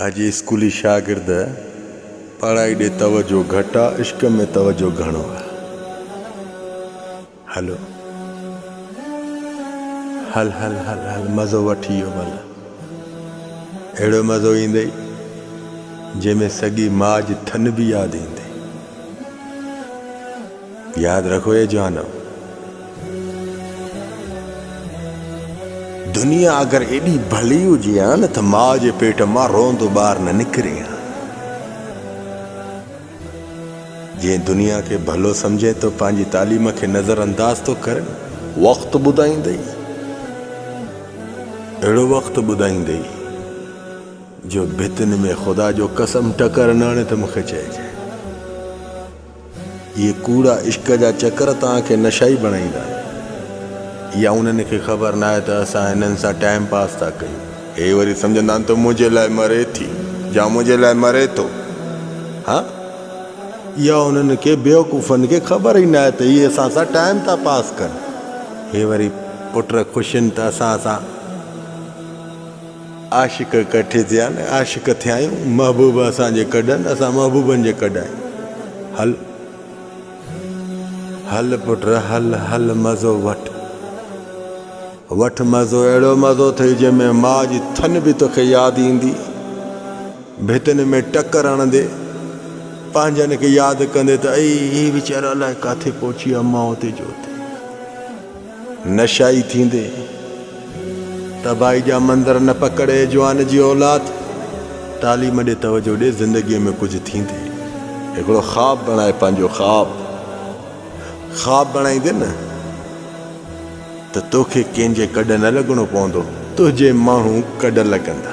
आज स्कूली शागिर्द पढ़ाई ॾे तवजो घटि आहे, इश्क में तवजो घणो आहे। हलो हल हल हल हल मज़ो वठी वियो भला। अहिड़ो मज़ो ईंदई जंहिंमें सॻी माउ जी थन बि यादि ईंदई। यादि रखो ये जवानो, दुनिया अगर एडी भली हुजे हा न त माउ जे पेट मां रोंदो ॿार न निकिरे हा। जे दुनिया के भलो समझे तो पंहिंजी तालीम के नज़रअंदाज तो करे, वक़्तु ॿुधाईंदई, अहिड़ो वक़्तु ॿुधाईंदई जो भितनि में ख़ुदा जो कसम टकर न आणे त मूंखे चइजे। ये कूड़ा इश्क जा चकर तव्हांखे नशाई बणाईंदा, या उन्हनि खे ख़बर न आहे त असां हिननि सां टाइम पास था कयूं। हे वरी सम्झंदा आहिनि त मुंहिंजे लाइ मरे थी या मुंहिंजे लाइ मरे थो। हा, या उन्हनि खे बेवकूफ़नि खे ख़बर ई न आहे त इहे असां सां टाइम था पास कनि। हे वरी पुट ख़ुशियुनि त असां सां आशिक़ कठे थिया न, आशिक़ थिया आहियूं, महबूब असांजे कढनि, असां महबूबनि जे कढायूं। हल हल पुट हल हल मज़ो वठ वठ मज़ो, अहिड़ो मज़ो अथई जंहिंमें माउ जी थन बि तोखे यादि ईंदी, भितनि में टकर हणंदे पंहिंजनि खे यादि कंदे त ई वीचारा अलाए किथे पहुची आहे माउ ते जो ते। नशाई थींदे तबाही जा मंदर न पकड़े जवान जी औलाद, तालीम ॾे तवजो ॾे, ज़िंदगीअ में कुझु थींदे। हिकिड़ो ख़्वाबु बणाए, पंहिंजो ख़्वाबु बणाईंदे न त तोखे कंहिंजे कॾ न लॻणो पवंदो, तुंहिंजे माण्हू कॾ लॻंदा।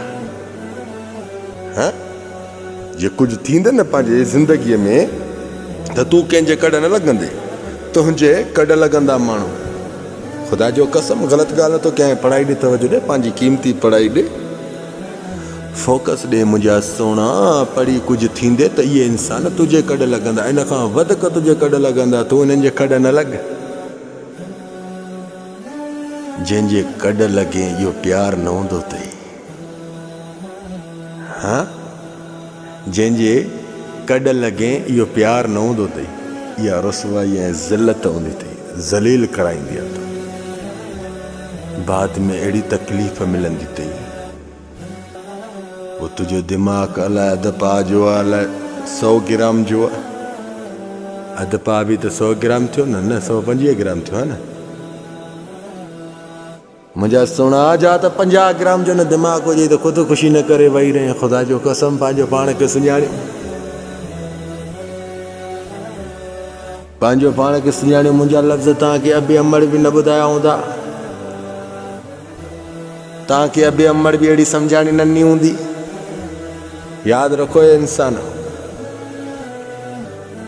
हा, जे कुझु थींदे न पंहिंजे ज़िंदगीअ में त तूं कंहिंजे कॾ न लॻंदे, तुंहिंजे कॾ लॻंदा माण्हू। ख़ुदा जो कसम ग़लति ॻाल्हि नथो कयां। पढ़ाई ॾे तवजो ॾे, पंहिंजी क़ीमती पढ़ाई ॾे, फोकस ॾे मुंहिंजा सोना। पढ़ी कुझु थींदे त इहे इंसान तुंहिंजे कॾ लॻंदा, इन खां वधीक तुंहिंजे कॾ लॻंदा, तूं इन्हनि जे कॾ न लॻ। जंहिंजे कॾ लॻे इहो प्यारु न हूंदो अथई। हा, जंहिंजे कॾ लॻे इहो प्यारु न हूंदो अथई, इहा रुसवाई ऐं ज़िलत हूंदी अथई, ज़लील कराईंदी आहे। बाद में अहिड़ी तकलीफ़ मिलंदी अथई, वो तुंहिंजो दिमाग़ अलाए अधु पाउ जो आहे, अलाए 100 ग्राम जो आहे। अधु पाउ बि त 100 ग्राम थियो न, 125 ग्राम थियो आहे न। मुंहिंजा सोना जा त 50 ग्राम जो न दिमाग़ हुजे त ख़ुदि न करे वेही रहे। ख़ुदा जो कसम पंहिंजो पाण खे सुञाणे, पंहिंजो पाण खे सुञाणे। मुंहिंजा लफ़्ज़ तव्हांखे अबे अमड़ बि न ॿुधाया हूंदा, तव्हांखे अबे अमड़ बि अहिड़ी सम्झाणी नन्ही हूंदी। यादि रखो ये इंसान,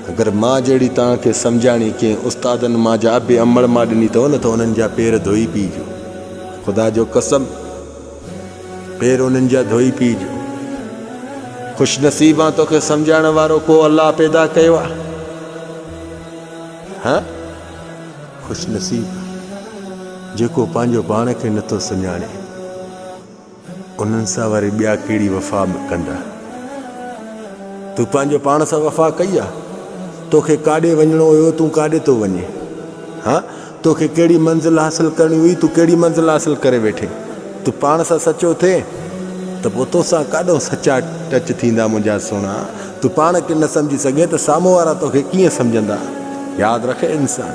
अगरि मां जहिड़ी तव्हांखे सम्झाणी कंहिं उस्तादनि मां जा अबे अमड़ मां ॾिनी अथव न, त उन्हनि जा पेर धोई पीजो। ख़ुदा जो कसम, पेर उन्हनि जा धोई पीजो। ख़ुशनसीब आहे तोखे सम्झाइण वारो को अलाह पैदा कयो आहे। हा, ख़ुशनसीब जेको पंहिंजो पाण खे नथो सुञाणे, उन्हनि सां वरी ॿिया कहिड़ी वफ़ा कंदा। तूं पंहिंजो पाण सां वफ़ा कई आहे? तोखे काॾे वञिणो हुयो, तूं काॾे थो वञे? हा, तोखे कहिड़ी मंज़िल हासिलु करणी हुई, तूं कहिड़ी मंज़िल हासिलु करे वेठे? तूं पाण सां सचो थिए त पोइ तोसां काॾो सचा टच थींदा मुंहिंजा सोना। तूं पाण खे न सम्झी सघे त साम्हूं वारा तोखे कीअं सम्झंदा। यादि रखे इंसान,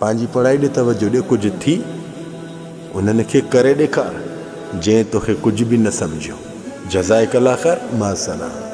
पंहिंजी पढ़ाई ॾे तवजो ॾे, कुझु थी उन्हनि खे करे ॾेखार जंहिं तोखे कुझु बि न सम्झियो। जज़ाकल्लाह ख़ैर, मां सलाम।